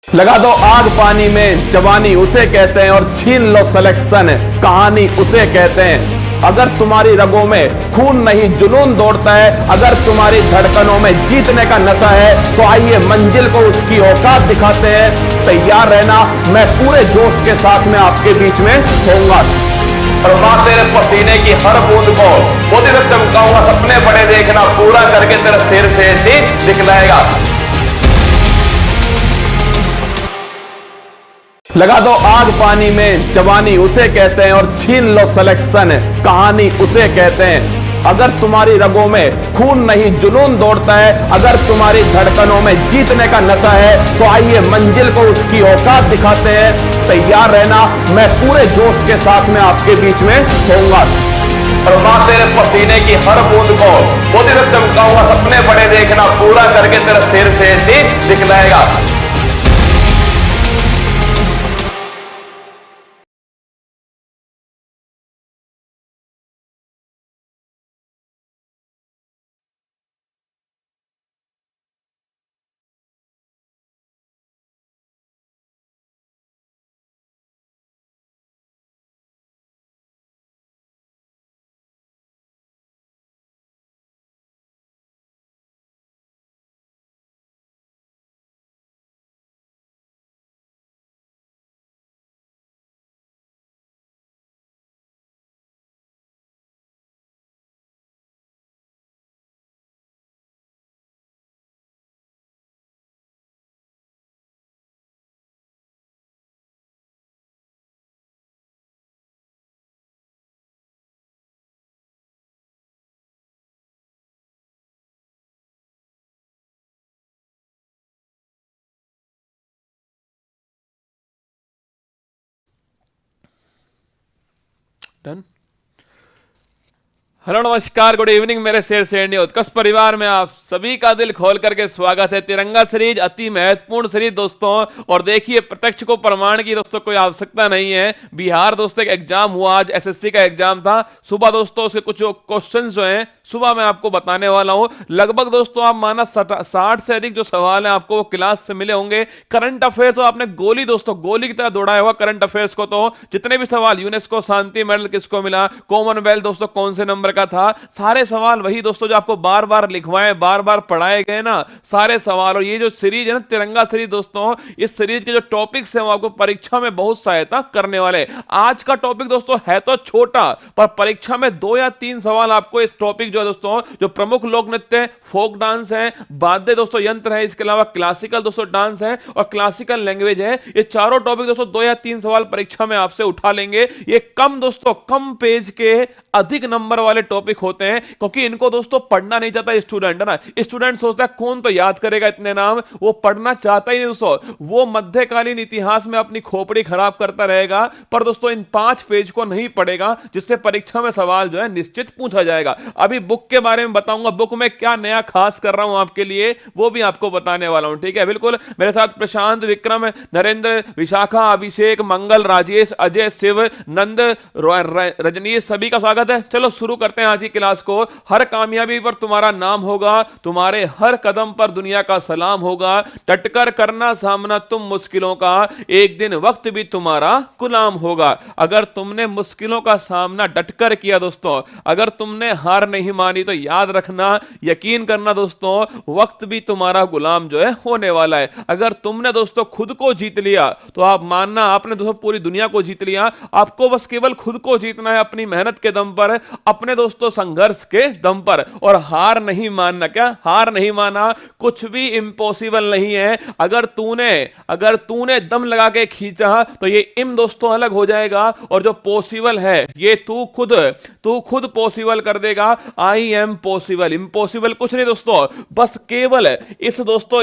लगा दो आग पानी में, जवानी उसे कहते हैं, और छीन लो सिलेक्शन, कहानी उसे कहते हैं। अगर तुम्हारी रगों में खून नहीं जुनून दौड़ता है, अगर तुम्हारी धड़कनों में जीतने का नशा है, तो आइए मंजिल को उसकी औकात दिखाते हैं। तैयार रहना, मैं पूरे जोश के साथ में आपके बीच में होऊंगा। और बात तेरे पसीने की हर बूंद को मोती तक चमकाऊंगा। सपने बड़े देखना, पूरा करके तेरा सिर से दिखलाएगा। लगा दो आग पानी में, जवानी उसे कहते हैं, और छीन लो सिलेक्शन, कहानी उसे कहते हैं। अगर तुम्हारी रगों में खून नहीं जुनून दौड़ता है, अगर तुम्हारी धड़कनों में जीतने का नशा है, तो आइए मंजिल को उसकी औकात दिखाते हैं। तैयार रहना, मैं पूरे जोश के साथ में आपके बीच में होऊंगा। और बात तेरे पसीने की हर बूंद को मोती तक चमकाऊंगा। सपने बड़े देखना, पूरा करके तेरा सिर से दिखलाएगा। डन। हेलो नमस्कार, गुड इवनिंग मेरे शेर शेरनी उत्कर्ष परिवार में आप सभी का दिल खोल करके स्वागत है। तिरंगा सीरीज अति महत्वपूर्ण सीरीज दोस्तों, और देखिए प्रत्यक्ष को प्रमाण की दोस्तों कोई आवश्यकता नहीं है। बिहार दोस्तों एक एग्जाम हुआ, आज एसएससी का एग्जाम था सुबह दोस्तों। उसके कुछ क्वेश्चंस जो हैं सुबह मैं आपको बताने वाला हूं। लगभग दोस्तों आप माना 60 से अधिक जो सवाल हैं आपको वो क्लास से मिले होंगे। करंट अफेयर तो आपने गोली दोस्तों गोली की तरह दौड़ाया होगा करंट अफेयर्स को। तो जितने भी सवाल, यूनेस्को शांति मेडल किसको मिला, कॉमनवेल्थ दोस्तों कौन से नंबर का था, सारे सवाल वही दोस्तों जो आपको बार बार लिखवाए, बार बार पढ़ाए गए ना, सारे सवाल। और ये जो सीरीज है ना तिरंगा सीरीज दोस्तों, इस सीरीज के जो टॉपिक्स हैं वो आपको परीक्षा में बहुत सहायता करने वाले। आज का टॉपिक दोस्तों है तो छोटा, पर परीक्षा में 2 या 3 सवाल आपको इस टॉपिक जो है दोस्तों, जो प्रमुख लोक नृत्य, फोक डांस है, वाद्य दोस्तों यंत्र है, इसके अलावा क्लासिकल दोस्तों डांस है और क्लासिकल लैंग्वेज है, ये चारों टॉपिक दोस्तों 2 या 3 सवाल परीक्षा में आपसे उठा लेंगे। ये कम दोस्तों कम पेज के अधिक नंबर वाले टॉपिक होते हैं, क्योंकि इनको दोस्तों पढ़ना नहीं चाहता स्टूडेंट, है ना। स्टूडेंट सोचता है कौन तो याद करेगा इतने नाम, वो पढ़ना चाहता ही नहीं दोस्तों। वो मध्यकालीन इतिहास में अपनी खोपड़ी खराब करता रहेगा, पर दोस्तों इन 5 पेज को नहीं पढ़ेगा, जिससे परीक्षा में सवाल जो है निश्चित पूछा जाएगा। अभी बुक के बारे में बताऊंगा, बुक में क्या नया खास कर रहा हूं आपके लिए, वो भी आपको बताने वाला हूं, ठीक है। बिल्कुल मेरे साथ प्रशांत, विक्रम, नरेंद्र, विशाखा, अभिषेक, मंगल, राजेश, अजय, शिव, नंद, रजनीश, सभी का स्वागत है। चलो शुरू करते हैं आज की क्लास को। हर कामयाबी पर तुम्हारा नाम होगा, तुम्हारे हर कदम पर दुनिया का सलाम होगा। डटकर करना सामना तुम मुश्किलों का, एक दिन वक्त भी तुम्हारा गुलाम होगा। अगर तुमने मुश्किलों का सामना डटकर किया दोस्तों, अगर तुमने हार नहीं मानी, तो याद रखना, यकीन करना दोस्तों, वक्त भी तुम्हारा गुलाम जो है होने वाला है। अगर तुमने दोस्तों खुद को जीत लिया, तो आप मानना आपने दोस्तों पूरी दुनिया को जीत लिया। आपको बस केवल खुद को जीतना है, अपनी मेहनत के दम पर, अपने दोस्तों संघर्ष के दम पर, और हार नहीं मानना। क्या हार नहीं माना, कुछ भी इम्पॉसिबल नहीं है। अगर तूने दम लगा के खींचा, तो ये इम दोस्तों अलग हो जाएगा, और जो पॉसिबल है ये तू खुद पॉसिबल कर देगा। आई एम पॉसिबल, इम्पॉसिबल कुछ नहीं दोस्तों, बस केवल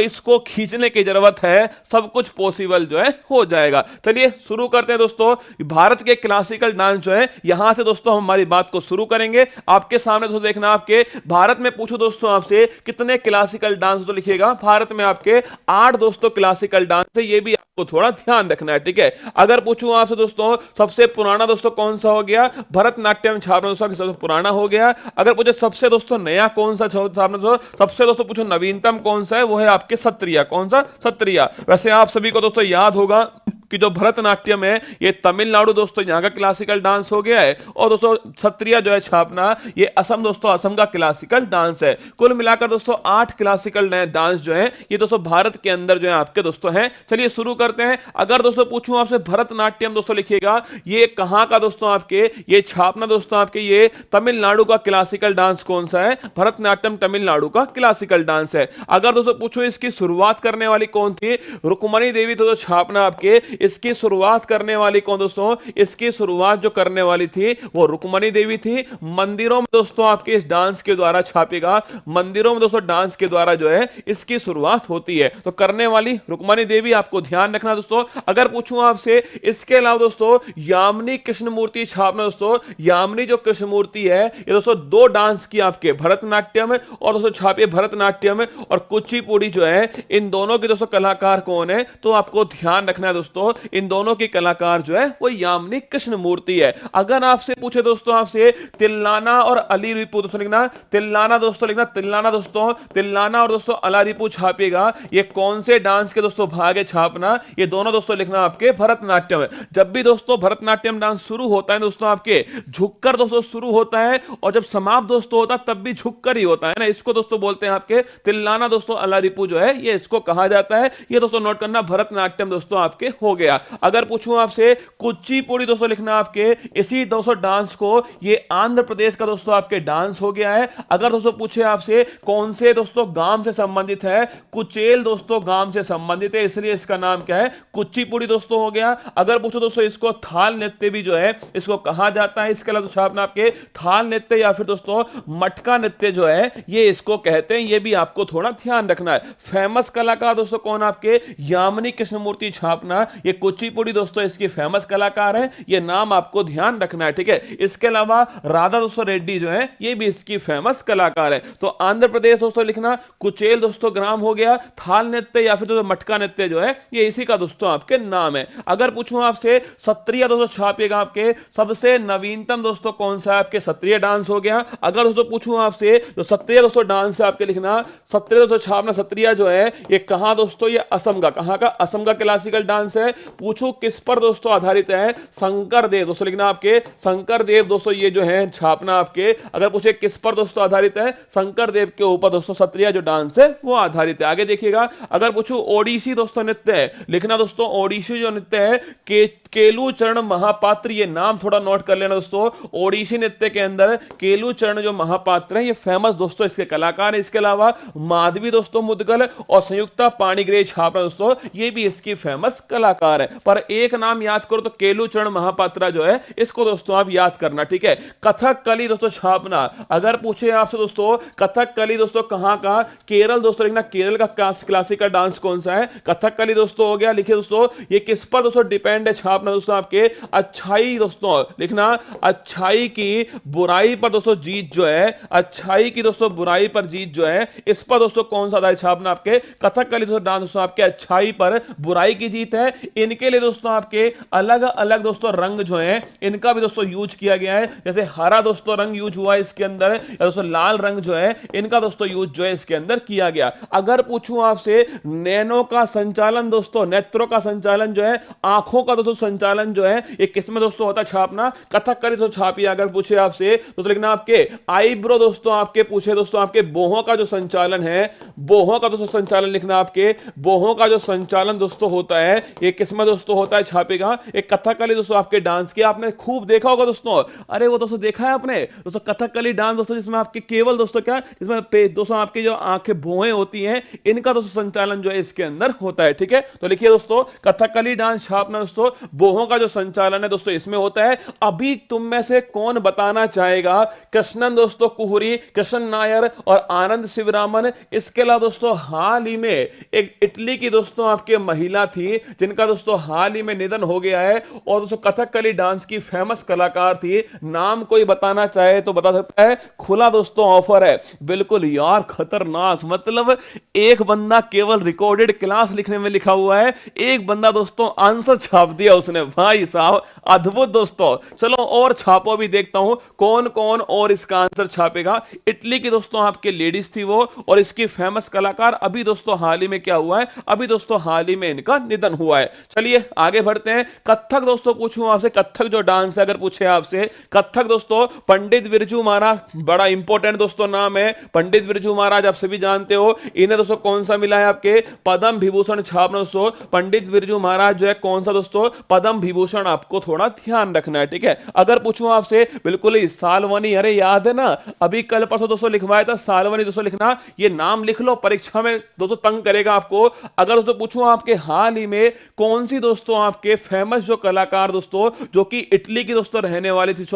इसको खींचने की जरूरत है, सब कुछ पॉसिबल जो है हो जाएगा। चलिए शुरू करते हैं दोस्तों। भारत के क्लासिकल डांस जो है, यहां से दोस्तों हम हमारी बात को शुरू करेंगे। आपके सामने दोस्तों देखना, आपके भारत में पूछो दोस्तों आपसे कितने क्लासिकल डांस दोस्तों लिखिएगा। भारत में आपके 8 दोस्तों क्लासिकल डांस है, ये भी आपको थोड़ा ध्यान रखना है, ठीक है। अगर पूछूं आपसे दोस्तों सबसे पुराना दोस्तों कौन सा हो गया, भरतनाट्यम छापना दोस्तों सबसे पुराना हो गया। अगर पूछे सबसे दोस्तों नया कौन सा छापना दोस्तों, सबसे दोस्तों पूछो नवीनतम कौन सा है, वो है आपके सत्रिया। कौन सा? सत्रिया। वैसे आप सभी को दोस्तों याद होगा कि जो भरतनाट्यम है ये तमिलनाडु दोस्तों यहाँ का क्लासिकल डांस हो गया है, और दोस्तों सत्रिया जो है छापना ये असम दोस्तों असम का क्लासिकल डांस है। कुल मिलाकर दोस्तों 8 क्लासिकल डांस जो है ये दोस्तों भारत के अंदर जो है आपके दोस्तों हैं। चलिए शुरू करते हैं। अगर दोस्तों पूछूं आपसे भरतनाट्यम दोस्तों लिखिएगा, ये कहां का दोस्तों आपके ये छापना दोस्तों आपके ये तमिलनाडु का क्लासिकल डांस कौन सा है, भरतनाट्यम तमिलनाडु का क्लासिकल डांस है। अगर दोस्तों पूछो इसकी शुरुआत करने वाली कौन थी, रुक्मणी देवी दोस्तों छापना आपके इसकी शुरुआत करने वाली कौन दोस्तों, इसकी शुरुआत जो करने वाली थी वो रुक्मणी देवी थी। मंदिरों में दोस्तों आपके इस डांस के द्वारा छापेगा, मंदिरों में दोस्तों डांस के द्वारा जो है इसकी शुरुआत होती है, तो करने वाली रुक्मणी देवी, आपको ध्यान रखना दोस्तों। अगर पूछूं आपसे इसके अलावा दोस्तों यामिनी कृष्णमूर्ति छापना दोस्तों, यामिनी जो कृष्णमूर्ति है ये दोस्तों 2 डांस की आपके भरतनाट्यम और दोस्तों छापे भरतनाट्यम और कुचिपुड़ी जो है, इन दोनों के दोस्तों कलाकार कौन है, तो आपको ध्यान रखना है दोस्तों इन दोनों के कलाकार जो है वो यामिनी कृष्णमूर्ति है। अगर आपसे पूछे दोस्तों आपसे तिल्लाना और अलारीपू दोस्तों लिखना, तिल्लाना दोस्तों लिखना, तिल्लाना दोस्तों, तिल्लाना और दोस्तों अलारीपू छापेगा, ये कौन से डांस के दोस्तों भाग है छापना, ये दोनों दोस्तों लिखना आपके भरतनाट्यम है। जब भी दोस्तों भरतनाट्यम डांस शुरू होता है दोस्तों आपके झुककर दोस्तों शुरू होता है, और जब समाप्त दोस्तों होता है तब भी झुककर ही होता है ना, इसको दोस्तों बोलते हैं आपके तिल्लाना दोस्तों अलारीपू जो है ये इसको कहा जाता है। ये दोस्तों नोट करना, भरतनाट्यम दोस्तों आपके हो गया। अगर पूछूं आपसे कुचिपुड़ी दोस्तों लिखना, आपके इसी दोस्तों डांस को ये आंध्र प्रदेश का दोस्तों आपके डांस हो गया है। अगर दोस्तों पूछे आपसे कौन से दोस्तों गांव से संबंधित है, कुचेल दोस्तों गांव से संबंधित है, इसलिए इसका नाम क्या है, कुचिपुड़ी दोस्तों हो गया। अगर पूछो दोस्तों इसको थाल नृत्य भी जो है इसको कहा जाता है, इसके अलावा छापना आपके थाल नृत्य या फिर दोस्तों मटका नृत्य जो है ये इसको कहते हैं, ये भी आपको थोड़ा ध्यान रखना है। फेमस कलाकार दोस्तों कौन आपके, यामिनी कृष्णमूर्ति छापना, ये कुचिपुड़ी दोस्तों इसकी फेमस कलाकार है, ये नाम आपको ध्यान रखना है, ठीक है। इसके अलावा राधा दोस्तों रेड्डी जो है ये भी इसकी फेमस कलाकार है। तो आंध्र प्रदेश दोस्तों लिखना, कुचेल दोस्तों ग्राम हो गया, थाल नृत्य या फिर दोस्तों मटका नृत्य जो है ये इसी का दोस्तों आपके नाम है। अगर पूछूं आपसे सत्रिया दोस्तों छापेगा, आपके सबसे नवीनतम दोस्तों कौन सा है, आपके सत्रिया डांस हो गया। अगर दोस्तों पूछूं आपसे जो सत्रिया दोस्तों डांस है आपके लिखना, सत्रिया दोस्तों छापना, सत्रिया जो है ये कहां दोस्तों, ये असम का, कहां का, असम का क्लासिकल डांस है। पूछो किस पर दोस्तों आधारित है, शंकर देव दोस्तों लिखना, आपके शंकर देव दोस्तों ये जो है छापना आपके, अगर पूछे किस पर दोस्तों आधारित है, शंकर देव के ऊपर दोस्तों सत्रिया जो डांस है वो आधारित है। आगे देखिएगा, अगर पूछो ओडिसी दोस्तों नृत्य है लिखना दोस्तों, ओडिसी जो नृत्य है केलू चरण महापात्र, ये नाम थोड़ा नोट कर लेना दोस्तों। ओडिसी नृत्य के अंदर केलू चरण जो महापात्र है ये फेमस दोस्तों इसके कलाकार है। इसके अलावा माधवी दोस्तों मुदगल और संयुक्ता पाणिग्राही छापना दोस्तों ये भी इसकी फेमस कलाकार है। पर एक नाम याद करो तो केलू चरण महापात्रा जो है इसको दोस्तों आप याद करना, ठीक है। कथकली दोस्तों छापना, अगर पूछे आपसे दोस्तों कथकली दोस्तों कहां का, केरल दोस्तों लिखना, केरल का क्लासिकल डांस कौन सा है, कथकली दोस्तों हो गया। लिखिए दोस्तों ये किस पर दोस्तों डिपेंड है छापना दोस्तों, आपके अच्छाई दोस्तों लिखना, अच्छाई की बुराई पर दोस्तों जीत जो है, अच्छाई की दोस्तों बुराई पर जीत जो है, इस पर दोस्तों कौन सा आधारित छापना, आपके कथकली दोस्तों डांस दोस्तों आपके अच्छाई पर बुराई की जीत है। इनके लिए दोस्तों आपके अलग अलग दोस्तों रंग जो है इनका भी दोस्तों यूज किया गया है, जैसे हरा दोस्तों रंग यूज हुआ इसके अंदर, या दोस्तों लाल रंग जो है इनका दोस्तों यूज जो है इसके अंदर किया गया। अगर पूछूं आपसे नैनों का संचालन दोस्तों, नेत्रों का संचालन जो है, आंखों का दोस्तों संचालन जो है ये किसमें दोस्तों होता है छापना, कथकली तो छापिए। अगर पूछे आपसे तो लिखना आपके आईब्रो दोस्तों, आपके पूछे दोस्तों आपके बोहों का जो संचालन है, बोहों का दोस्तों संचालन लिखना, आपके बोहों का जो संचालन दोस्तों होता है ये किसमें दोस्तों होता है छापेगा, एक कथकली दोस्तों आपके डांस की आपने खूब देखा होगा दोस्तों, अरे वो दोस्तों देखा है आपने दोस्तों कथकली डांस दोस्तों, जिसमें आपके केवल दोस्तों क्या, जिसमें दोस्तों आपकी जो आंखें भौहें होती हैं इनका दोस्तों संचालन जो है इसके अंदर होता है, ठीक है। तो लिखिए दोस्तों कथकली डांस छापना दोस्तों बोहों का जो संचालन है दोस्तों इसमें होता है। अभी तुम में से कौन बताना चाहेगा? कृष्णन दोस्तों कुहरी, कृष्ण नायर और आनंद शिवरामन। इसके अलावा दोस्तों हाल ही में एक इटली की दोस्तों आपके महिला थी जिनका दोस्तों हाल ही में निधन हो गया है, और दोस्तों कथकली डांस की फेमस कलाकार थी। नाम कोई बताना चाहे तो बता सकता है। खुला दोस्तों ऑफर है। बिल्कुल यार खतरनाक, मतलब एक बंदा केवल रिकॉर्डेड क्लास लिखने में लिखा हुआ है, एक बंदा दोस्तों आंसर छाप दिया उसने। भाई साहब अद्भुत दोस्तों। चलो और छापो भी, देखता हूं कौन कौन और इसका आंसर छापेगा। इटली की दोस्तों आपके लेडीज थी वो, और इसकी फेमस कलाकार। अभी दोस्तों हाल ही में क्या हुआ है? अभी दोस्तों हाल ही में इनका निधन हुआ है। चलिए आगे बढ़ते हैं। कथक दोस्तों पूछूं आपसे, कथक जो डांस है अगर पूछे आपसे, कथक दोस्तों पंडित बिरजू महाराज, बड़ा इंपॉर्टेंट दोस्तों नाम है पंडित बिरजू महाराज, आप सभी जानते हो। इन्हें दोस्तों कौन सा मिला है? आपके पद्म विभूषण छापना दोस्तों। पंडित बिरजू महाराज जो है कौन सा दोस्तों? पद्म विभूषण। आपको थोड़ा ध्यान रखना है, ठीक है। अगर पूछूं आपसे, बिल्कुल ही सालवनी, अरे याद है ना अभी कल परसों दोस्तों लिखवाया था सालवनी दोस्तों, लिखना ये नाम लिख लो, परीक्षा में दोस्तों तंग करेगा आपको। अगर दोस्तों पूछूं आपके हाल ही में कौन सी दोस्तों आपके फेमस जो कलाकार दोस्तों जो कि इटली की दोस्तों रहने वाली थी,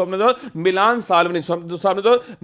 मिलान साल्विनी,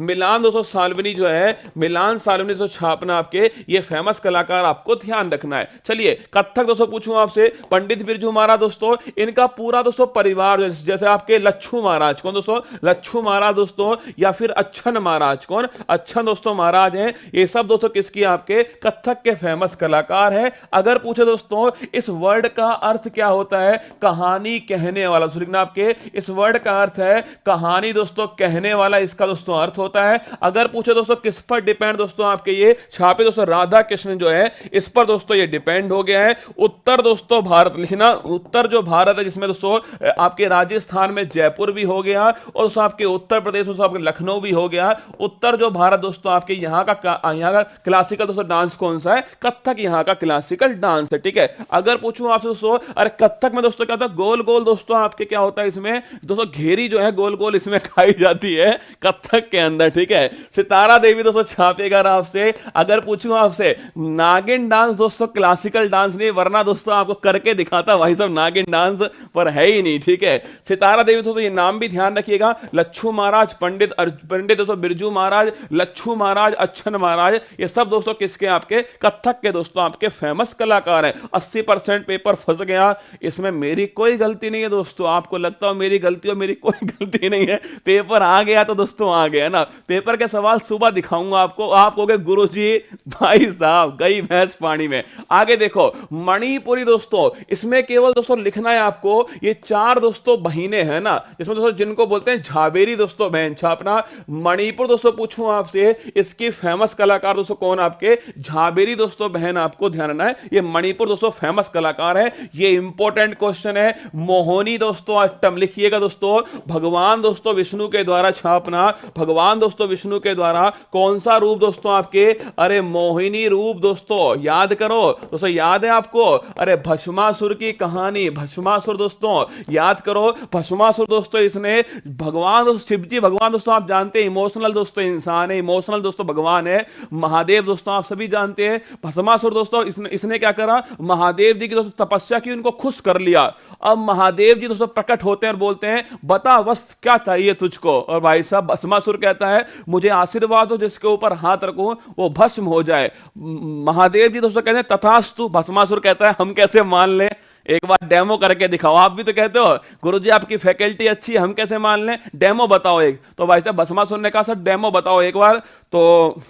मिलान दोस्तों साल्विनी जो है, मिलान साल्विनी दोस्तों छापना आपके, ये फेमस कलाकार आपको ध्यान रखना है। चलिए कथक दोस्तों पूछूं आपसे, पंडित बिरजू महाराज दोस्तों, इनका पूरा दोस्तों परिवार जैसे आपके लच्छू महाराज, कौन दोस्तों? लच्छू महाराज दोस्तों, या फिर अच्छन महाराज, कौन? अच्छन दोस्तों महाराज हैं। ये सब दोस्तों किसकी? आपके कथक के फेमस कलाकार हैं। अगर पूछे दोस्तों इस वर्ड का अर्थ क्या होता है? कहानी कहने वाला। लिखना आपके, इस वर्ड का अर्थ है कहानी दोस्तों कहने वाला, इसका दोस्तों अर्थ होता है। अगर पूछे दोस्तों किस पर डिपेंड दोस्तों आपके ये छापे दोस्तों, राधा कृष्ण जो है इस पर दोस्तों ये डिपेंड हो गया है। उत्तर दोस्तों भारत लिखना, उत्तर जो भारत है जिसमें दोस्तों आपके राजस्थान में जयपुर भी हो गया, और दोस्तों आपके उत्तर प्रदेश दोस्तों आपके लखनऊ भी हो गया। उत्तर जो भारत दोस्तों आपके यहाँ का क्लासिकल दोस्तों डांस कौन सा है? कथक यहाँ का क्लासिकल डांस है, ठीक है। अगर पूछूं आपसे दोस्तों, अरे कथक में दोस्तों क्या होता है? गोल गोल दोस्तों आपके क्या होता है इसमें दोस्तों? घेरी जो है गोल गोल इसमें खाई जाती है कथक के अंदर, ठीक है। सितारा देवी दोस्तों छापेगा आपसे। अगर पूछूं आपसे नागिन डांस दोस्तों, क्लासिकल डांस नहीं, वरना दोस्तों आपको करके दिखाता भाई साहब, नागिन डांस पर है ही नहीं, ठीक है। सितारा देवी दोस्तों ये नाम भी ध्यान रखिएगा। लच्छू महाराज, पंडित दोस्तों बिरजू महाराज, लच्छू महाराज, अच्छन महाराज, ये सब दोस्तों किसके? आपके कथक के दोस्तों आपके फेमस कलाकार हैं। 80% पेपर फंस गया, इसमें मेरी कोई गलती नहीं है दोस्तों। आपको लगता हो मेरी गलती हो, मेरी कोई गलती नहीं है। पेपर आ गया तो दोस्तों आ गया ना। पेपर के सवाल सुबह दिखाऊंगा आपको, आप कहोगे गुरुजी भाई साहब गई भैंस पानी में। आगे देखो मणिपुरी दोस्तों, इसमें केवल दोस्तों लिखना है आपको, ये 4 दोस्तों बहिने हैं ना, इसमें दोस्तों जिनको बोलते हैं झाबेरी दोस्तों बहन छापना। मणिपुर दोस्तों पूछूं आपसे, इसकी फेमस कलाकार दोस्तों कौन? आपके झाबेरी दोस्तों बहन, आपको ध्यान रखना है, ये मणिपुर दोस्तों फेमस कलाकार है। ये इंपॉर्टेंट क्वेश्चन है। मोहिनी दोस्तों अष्टम लिखिएगा दोस्तों, भगवान दोस्तों विष्णु के द्वारा छापना। भगवान दोस्तों विष्णु के द्वारा कौन सा रूप दोस्तों आपके? अरे मोहिनी रूप दोस्तों, याद करो दोस्तों, याद है आपको? अरे भस्मासुर की कहानी, भस्मासुर दोस्तों याद करो। भस्मासुर दोस्तों इसने भगवान दोस्तों शिव जी, भगवान दोस्तों आप जानते हैं इमोशनल दोस्तों इंसान है, इमोशनल दोस्तों भगवान है। महादेव दोस्तों आप सभी जानते हैं। भस्मासुर दोस्तों इसने क्या करा? महादेव जी की दोस्तों तपस्या की, उनको खुश कर लिया। अब महादेव जी दोस्तों प्रकट होते हैं और बोलते हैं बता बस क्या चाहिए तुझको? और भाई साहब भस्मासुर कहता है मुझे आशीर्वाद हो, जिसके ऊपर हाथ रखूं वो भस्म हो जाए। महादेव जी दोस्तों कहते हैं तथास्तु। भस्मासुर कहता है हम कैसे मान लें, एक बार डेमो करके दिखाओ। आप भी तो कहते हो गुरुजी आपकी फैकल्टी अच्छी है, हम कैसे मान लें, डेमो बताओ एक। तो भाई साहब भस्मासुर ने कहा सर डेमो बताओ एक बार। तो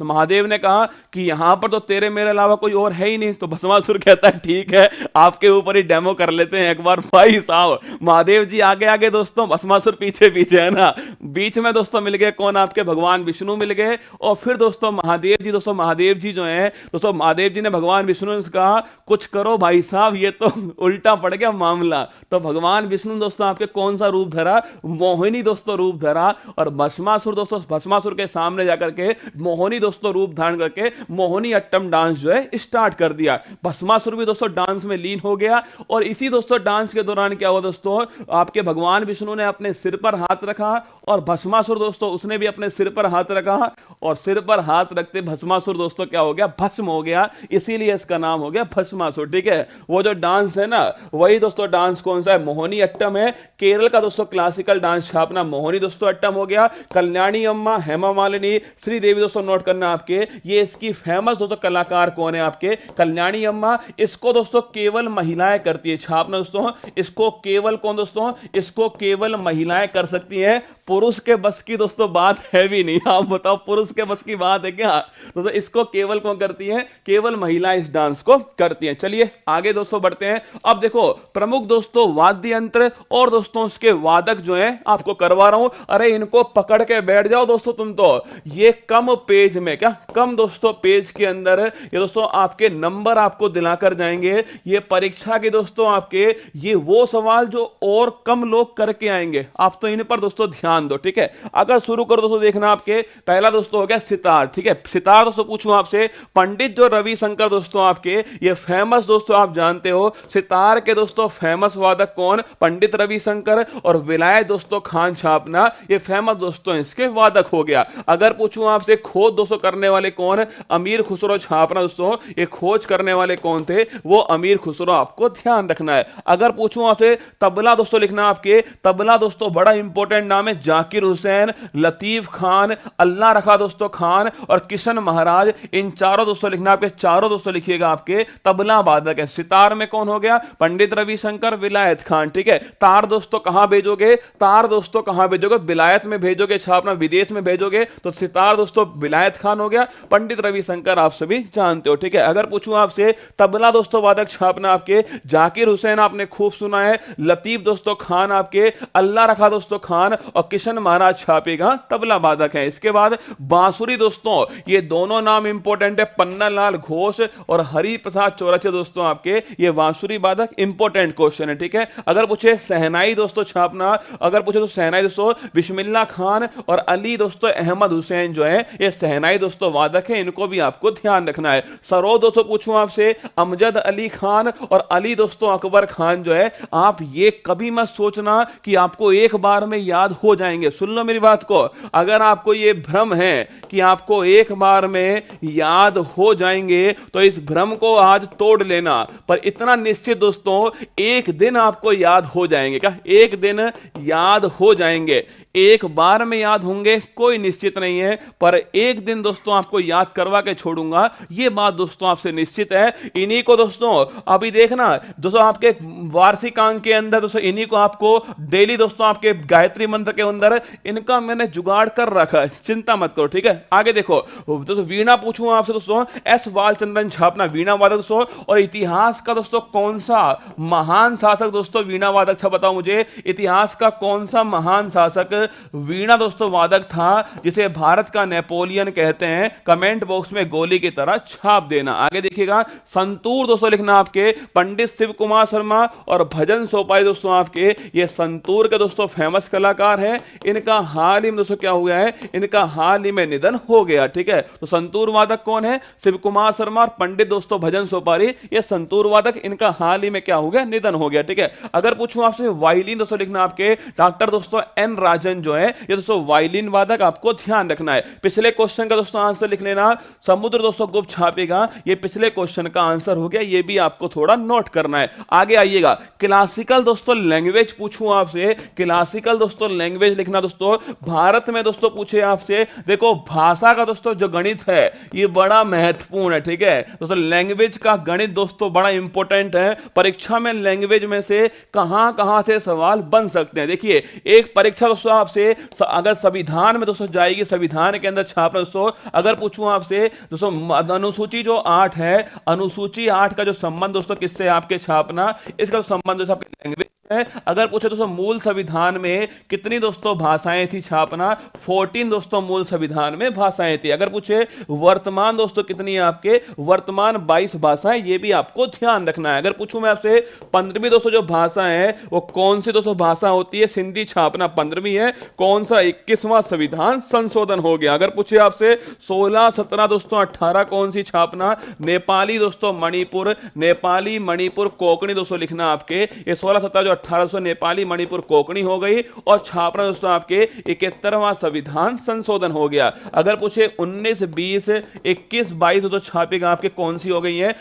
महादेव ने कहा कि यहां पर तो तेरे मेरे अलावा कोई और है ही नहीं। तो भस्मासुर कहता है ठीक है आपके ऊपर ही डेमो कर लेते हैं एक बार। भाई साहब महादेव जी आगे आगे दोस्तों, भस्मासुर पीछे पीछे, है ना। बीच में दोस्तों मिल गए कौन? आपके भगवान विष्णु मिल गए। और फिर दोस्तों महादेव जी, दोस्तों महादेव जी जो है दोस्तों, महादेव जी ने भगवान विष्णु से कहा कुछ करो भाई साहब, ये तो उल्टा पड़ गया मामला। तो भगवान विष्णु दोस्तों आपके कौन सा रूप धरा? मोहिनी दोस्तों रूप धरा। और भस्मासुर दोस्तों, भस्मासुर के सामने जाकर के मोहिनी दोस्तों रूप धारण करके मोहिनी अट्टम डांस जो है स्टार्ट कर दिया। भस्मासुर भी दोस्तों डांस में लीन हो गया। और इसी दोस्तों डांस के दौरान क्या हुआ दोस्तों, आपके भगवान विष्णु ने अपने सिर पर हाथ रखा और भस्मासुर दोस्तों उसने भी अपने सिर पर हाथ रखा। और सिर पर हाथ रखते भस्मासुर दोस्तों क्या हो गया? भस्म हो गया। इसीलिए इसका नाम हो गया भस्मासुर, ठीक है। वो जो डांस डांस है ना, वही दोस्तों डांस कौन सा है, मोहिनी अट्टम है। केरल का दोस्तों क्लासिकल डांस छापना मोहिनी दोस्तों अट्टम हो गया। कल्याणी अम्मा, हेमा मालिनी, श्रीदेवी दोस्तों नोट करना आपके, ये इसकी फेमस दोस्तों कलाकार कौन है आपके, कल्याणी अम्मा। इसको दोस्तों केवल महिलाएं करती है छापना दोस्तों, इसको केवल कौन दोस्तों, इसको केवल महिलाएं कर सकती हैं, पुरुष के बस की दोस्तों बात है भी नहीं। आप बताओ पुरुष के बस की बात है क्या दोस्तों, इसको केवल कौन करती है, केवल महिलाएं इस डांस को करती हैं। चलिए आगे दोस्तों बढ़ते हैं। अब देखो प्रमुख दोस्तों वाद्य यंत्र और दोस्तों उसके वादक जो हैं आपको करवा रहा हूं, अरे इनको पकड़ के बैठ जाओ दोस्तों तुम तो। ये कम पेज में, क्या कम दोस्तों पेज के अंदर ये दोस्तों आपके नंबर आपको दिलाकर जाएंगे। ये परीक्षा के दोस्तों आपके ये वो सवाल जो और कम लोग करके आएंगे, आप तो इन पर दोस्तों ध्यान दो, ठीक है। अगर शुरू करो दोस्तों देखना, आपके पहला दोस्तों हो गया सितार, ठीक है। सितार दोस्तों पूछूं आपसे, पंडित जो रविशंकर दोस्तों आपके ये फेमस दोस्तों आप जानते हो, सितार के दोस्तों फेमस वादक कौन, पंडित रविशंकर। और विलायत दोस्तों खान छापना ये फेमस दोस्तों इसके वादक हो गया। अगर पूछूं आपसे खोज दोस्तों करने वाले कौन, अमीर खुसरो छापना दोस्तों, ये खोज करने वाले कौन थे, वो अमीर खुसरो, आपको ध्यान रखना है। अगर पूछूं आपसे तबला दोस्तों लिखना, आपके तबला दोस्तों बड़ा इंपॉर्टेंट नाम है, जाकिर हुसैन, लतीफ खान, अल्लाह रखा दोस्तों खान और किशन महाराज। इन चारों दोस्तों लिखना, आपके चारों दोस्तों लिखिएगा आपके तबला वादक है। सितार में कौन हो गया, पंडित रविशंकर, विलायत खान, ठीक है। तार दोस्तों कहां भेजोगे, तार दोस्तों कहां भेजोगे, विलायत में भेजोगे छापना, विदेश में भेजोगे तो सितार दोस्तों विलायत खान हो गया, पंडित रविशंकर आप सभी जानते हो, ठीक है। अगर पूछूं आपसे तबला दोस्तों वादक छापना, आपके जाकिर हुसैन आपने खूब सुना है, लतीफ दोस्तों खान आपके, अल्लाह रखा दोस्तों खान और किशन महाराज छापेगा तबला वादक है। इसके बाद बांसुरी दोस्तों, ये दोनों नाम इंपॉर्टेंट है, पन्नालाल घोष और हरि प्रसाद चौरसिया दोस्तों आपके ये बांसुरी वादक इंपॉर्टेंट क्वेश्चन है, ठीक है। अगर पूछे सहनाई दोस्तों छापना, अगर पूछे तो सहनाई दोस्तों बिस्मिल्लाह खान और अली दोस्तों अहमद हुसैन जो है ये सहनाई दोस्तों वादक है, इनको भी आपको ध्यान रखना है। सरोद दोस्तों पूछूं आपसे, अमजद अली खान और अली दोस्तों अकबर खान जो है, आप ये कभी मत सोचना कि आपको एक बार में याद हो जाएंगे। सुन लो मेरी बात को, अगर आपको ये भ्रम है कि आपको एक बार में याद हो जाएंगे तो इस भ्रम को आज तोड़ लेना। पर इतना निश्चित दोस्तों एक दिन आपको याद हो जाएंगे, क्या एक दिन याद हो जाएंगे, एक बार में याद होंगे कोई निश्चित नहीं है, पर एक दिन दोस्तों आपको याद करवा के छोड़ूंगा, ये बात दोस्तों आपसे निश्चित है। इन्हीं को दोस्तों अभी देखना दोस्तों आपके वार्षिक अंक के अंदर दोस्तों इन्हीं को आपको डेली दोस्तों आपके गायत्री मंत्र के अंदर इनका मैंने जुगाड़ कर रखा है, चिंता मत करो, ठीक है। आगे देखो दोस्तों वीणा पूछूं आपसे दोस्तों, एस बालचंद्रन छापना वीणा वादक दोस्तों। और इतिहास का दोस्तों कौन सा महान शासक दोस्तों वीणा वादक था, बताओ मुझे, इतिहास का कौन सा महान शासक वीणा दोस्तों वादक था जिसे भारत का नेपोलियन कहते हैं, कमेंट बॉक्स में गोली की तरह छाप देना। आगे देखिएगा संतूर दोस्तों लिखना, आपके पंडित शिव कुमार शर्मा और भजन सोपाई दोस्तों आपके ये संतूर के दोस्तों फेमस कलाकार हैं। इनका हाल ही में दोस्तों क्या हुआ है, इनका हाल ही में निधन हो गया, ठीक है। तो संतूर वादक कौन है, शिव कुमार शर्मा और पंडित दोस्तों भजन सोपारी, ये संतूर वादक, इनका हाल ही में क्या हो गया, निधन हो गया, ठीक है। अगर पूछूं आपसे वायलिन दोस्तों लिखना, आपके डॉक्टर दोस्तों एन राजन जो है ये दोस्तों वायलिन वादक, आपको ध्यान रखना है। पिछले क्वेश्चन का दोस्तों आंसर लिख लेना, समुद्र दोस्तों गुप्त छापेगा, ये पिछले क्वेश्चन का आंसर हो गया, ये भी आपको थोड़ा नोट करना है। आगे आइएगा, क्लासिकल दोस्तों लैंग्वेज पूछूं आपसे, क्लासिकल दोस्तों लैंग्वेज लिखना दोस्तों। भारत में दोस्तों पूछे आपसे, देखो भाषा का दोस्तों जो गणित है ये बड़ा महत्वपूर्ण है, ठीक है दोस्तों। लैंग्वेज का गणित दोस्तों बड़ा इंपॉर्टेंट है, परीक्षा में लैंग्वेज में से कहां से सवाल बन सकते हैं। देखिए एक परीक्षा दोस्तों आपसे अगर संविधान में दोस्तों जाएगी, संविधान के अंदर छापना दोस्तों, अगर पूछूं आपसे दोस्तों अनुसूची जो 8 है, अनुसूची 8 का जो संबंध दोस्तों किससे आपके छापना, इसका संबंध दोस्तों आपके लैंग्वेज है। अगर पूछे दोस्तों मूल संविधान में कितनी दोस्तों भाषाएं थी छापना, 14 दोस्तों मूल संविधान में भाषाएं थी। अगर पूछे वर्तमान दोस्तों कितनी है आपके, वर्तमान 22 भाषाएं, ये भी आपको ध्यान रखना है। अगर पूछूं मैं आपसे 15वीं दोस्तों जो भाषा है वो कौन सी दोस्तों भाषा होती है, सिंधी छापना 15वीं है। कौन सा 21वां संविधान संशोधन हो गया। अगर पूछे आपसे 16, 17 दोस्तों 18 कौन सी छापना, नेपाली दोस्तों मणिपुर, नेपाली मणिपुर कोंकणी दोस्तों लिखना आपके, ये 16, 17 जो 1800 नेपाली मणिपुर कोंकणी हो गई, और छापना दोस्तों आपके 71वां संविधान संशोधन हो गया। अगर पूछे 19, 20, 21, 22 दोस्तों छापेगा आपके कौन सी हो गई है,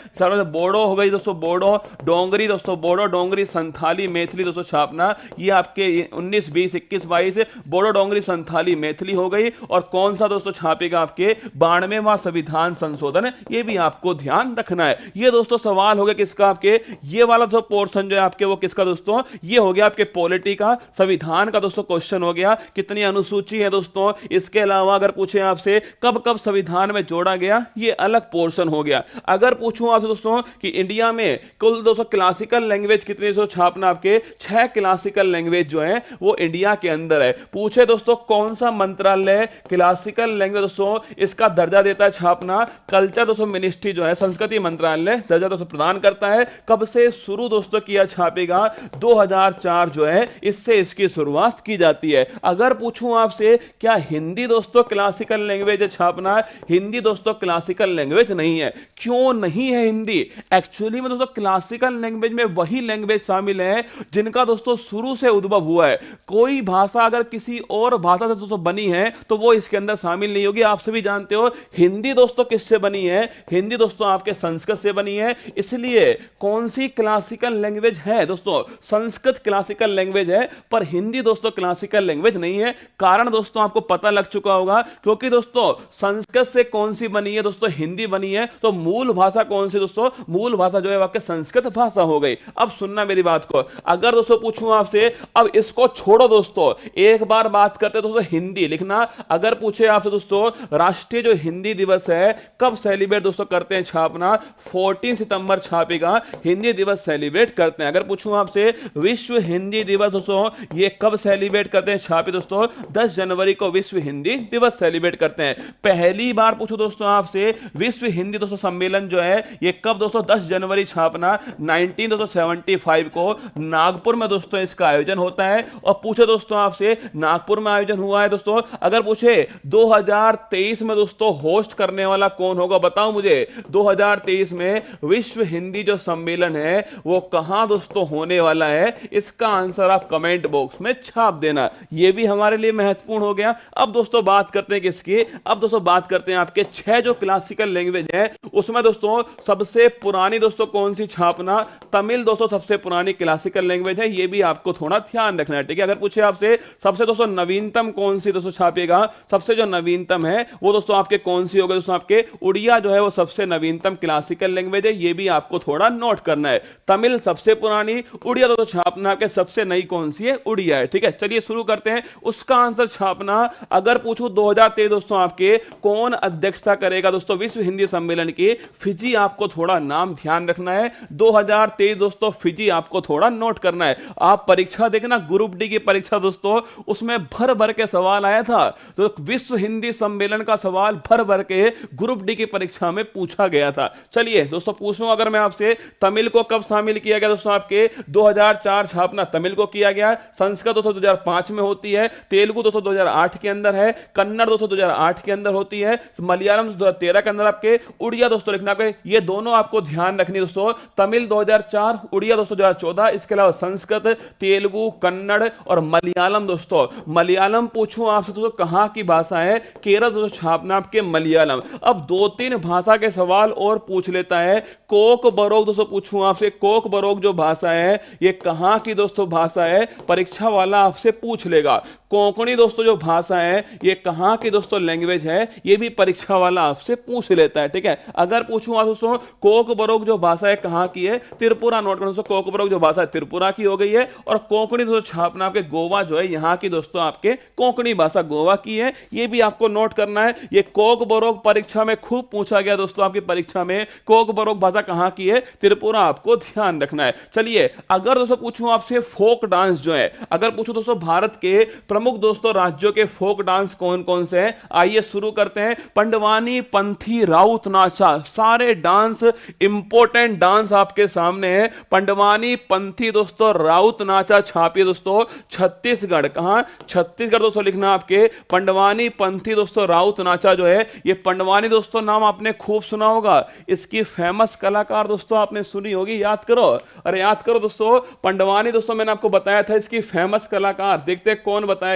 बोडो हो गई दोस्तों, बोडो डोंगरी दोस्तों, बोडो डोंगरी संथाली मैथिली दोस्तों छापना, ये आपके 19, 20, 21, 22 बोडो डोंगरी संथाली मैथिली हो गई। और कौन सा दोस्तों छापेगा आपके 92वां संविधान संशोधन, ये भी आपको ध्यान रखना है। ये दोस्तों सवाल हो गया किसका, आपके ये वाला जो पोर्शन जो है आपके वो किसका दोस्तों, ये हो गया आपके पॉलिटी का, संविधान का दोस्तों क्वेश्चन हो गया, कितनी अनुसूची है दोस्तों। इसके अलावा अगर पूछे आपसे कब कब संविधान में जोड़ा गया, ये अलग पोर्शन हो गया। अगर पूछूं आपसे दोस्तों कि इंडिया में कुल दोस्तों क्लासिकल लैंग्वेज कितनी दोस्तों छापना, आपके 6 क्लासिकल लैंग्वेज जो है वो इंडिया के अंदर है। पूछे दोस्तों कौन सा मंत्रालय क्लासिकल लैंग्वेज दोस्तों इसका दर्जा देता है छापना, कल्चर दोस्तों मिनिस्ट्री जो है संस्कृति मंत्रालय दर्जा दोस्तों प्रदान करता है। कब से शुरू दोस्तों किया छापेगा, 2004 जो है इससे इसकी शुरुआत की जाती है। अगर पूछूं आपसे क्या हिंदी दोस्तों क्लासिकल लैंग्वेज है छापना, हिंदी दोस्तों क्लासिकल लैंग्वेज नहीं है। क्यों नहीं है हिंदी, एक्चुअली में दोस्तों क्लासिकल लैंग्वेज में वही लैंग्वेज शामिल है जिनका दोस्तों शुरू से उद्भव हुआ है। कोई भाषा अगर किसी और भाषा से दोस्तों बनी है तो वो इसके अंदर शामिल नहीं होगी। आप सभी जानते हो हिंदी दोस्तों किससे बनी है, हिंदी दोस्तों आपके संस्कृत से बनी है। इसलिए कौन सी क्लासिकल लैंग्वेज है दोस्तों, संस्कृत क्लासिकल लैंग्वेज है, पर हिंदी दोस्तों क्लासिकल लैंग्वेज नहीं है। कारण दोस्तों आपको पता लग चुका होगा, क्योंकि दोस्तों संस्कृत से कौन सी बनी है दोस्तों, हिंदी बनी है, तो मूल भाषा कौन सी दोस्तों, मूल भाषा जो है आपके संस्कृत भाषा हो गई। अब सुनना मेरी बात को, अगर दोस्तों पूछूं आपसे, अब इसको छोड़ो दोस्तों, एक बार बात करते दोस्तों हिंदी लिखना। अगर पूछे आपसे दोस्तों राष्ट्रीय जो हिंदी दिवस है कब सेलिब्रेट दोस्तों करते हैं छापना, 14 सितंबर छापेगा हिंदी दिवस सेलिब्रेट करते हैं। अगर पूछूं आपसे विश्व हिंदी दिवस दोस्तों ये कब सेलिब्रेट करते हैं छापे दोस्तों, 10 जनवरी को विश्व हिंदी दिवस सेलिब्रेट करते हैं। पहली बार पूछूं दोस्तों आपसे विश्व हिंदी दोस्तों सम्मेलन जो है ये कब दोस्तों, 10 जनवरी छापना 1975 को नागपुर में दोस्तों इसका आयोजन होता है। और पूछे दोस्तों आपसे नागपुर में आयोजन हुआ है दोस्तों, अगर पूछे 2023 में दोस्तों होस्ट करने वाला कौन होगा, बताओ मुझे 2023 में विश्व हिंदी जो सम्मेलन है वो कहां दोस्तों होने वाला है, इसका आंसर आप कमेंट बॉक्स में छाप देना। यह भी हमारे लिए महत्वपूर्ण हो गया। अब दोस्तों बात करते हैं किसकी, अब दोस्तों बात करते हैं आपके 6 जो क्लासिकल लैंग्वेज है उसमें दोस्तों सबसे पुरानी दोस्तों कौन सी छापना, तमिल दोस्तों सबसे पुरानी क्लासिकल लैंग्वेज है, यह भी आपको थोड़ा ध्यान रखना है, ठीक है। अगर पूछे आपसे सबसे दोस्तों नवीनतम कौन सी दोस्तों छापेगा, सबसे जो नवीनतम है वो दोस्तों आपके कौन सी होगा दोस्तों, आपके उड़िया जो है वो सबसे नवीनतम क्लासिकल लैंग्वेज है, ये भी आपको थोड़ा नोट करना है। तमिल सबसे पुरानी, उड़िया दोस्तों छापना के सबसे नई कौन सी है, उड़िया है, ठीक है। चलिए शुरू करते हैं, उसका आंसर छापना। अगर पूछूं 2023 दोस्तों आपके कौन अध्यक्षता करेगा दोस्तों विश्व हिंदी सम्मेलन की, फिजी आपको थोड़ा नाम ध्यान रखना है। 2023 दोस्तों फिजी आपको थोड़ा नोट करना है। आप परीक्षा देखना, ग्रुप डी की परीक्षा दोस्तों उसमें भर भर के सवाल आया था, तो विश्व हिंदी सम्मेलन का सवाल भर भर के ग्रुप डी की परीक्षा में पूछा गया था। चलिए दोस्तों पूछूं अगर मैं आपसे, तमिल को कब शामिल किया गया दोस्तों, आपके 2004 छापना तमिल को किया गया। संस्कृत दोस्तों 2005 में होती है, तेलुगु दोस्तों 2008 के अंदर है, कन्नड़ दोस्तों 2008 के अंदर होती है, मलयालम 2013 के अंदर आपके, उड़िया दोस्तों लिखना के ये दोनों आपको ध्यान रखनी दोस्तों, तमिल 2004, उड़िया दोस्तों 2014। इसके अलावा संस्कृत, तेलुगु, कन्नड़ और मलयालम दोस्तों, मलयालम पूछूं आपसे दोस्तों कहां की भाषा है, केरल दोस्तों छापना आपके मलयालम। अब 2-3 भाषा के सवाल और पूछ लेता है। कोक बरोक दोस्तों पूछूं आपसे, कोक बरोक जो भाषा है ये कहां की दोस्तों भाषा है, परीक्षा वाला आपसे पूछ लेगा। कोंकणी दोस्तों जो भाषा है ये कहां की दोस्तों लैंग्वेज है, ये भी परीक्षा वाला आपसे पूछ लेता है, ठीक है। अगर पूछूं आप दोस्तों कोक बरोक जो भाषा है कहां की है, त्रिपुरा, नोट करो दोस्तों, कोक बरोक जो भाषा है त्रिपुरा की हो गई है। और कोंकणी दोस्तों छापना आपके गोवा जो है यहां की दोस्तों आपके कोंकणी भाषा गोवा की है, ये भी आपको नोट करना है। ये कोक बरोक परीक्षा में खूब पूछा गया दोस्तों, आपकी परीक्षा में कोक बरोक भाषा कहां की है, त्रिपुरा, आपको ध्यान रखना है। चलिए अगर दोस्तों पूछूं आपसे फोक डांस जो है, अगर पूछूं दोस्तों भारत के प्रमुख प्रमुख दोस्तों राज्यों के फोक डांस कौन कौन से हैं, आइए शुरू करते हैं। पंडवानी, पंथी, राउत नाचा, सारे डांस इंपॉर्टेंट डांस आपके सामने है। पंडवानी, पंथी दोस्तों, राउत नाचा छापिए दोस्तों छत्तीसगढ़। कहां? छत्तीसगढ़ दोस्तों लिखना आपके। पंडवानी, पंथी दोस्तों, राउत नाचा जो है ये पंडवानी दोस्तों नाम आपने खूब सुना होगा। इसकी फेमस कलाकार दोस्तों आपने सुनी होगी, याद करो। अरे याद करो दोस्तों, पंडवानी दोस्तों मैंने आपको बताया था इसकी फेमस कलाकार। देखते हैं कौन बताएगा।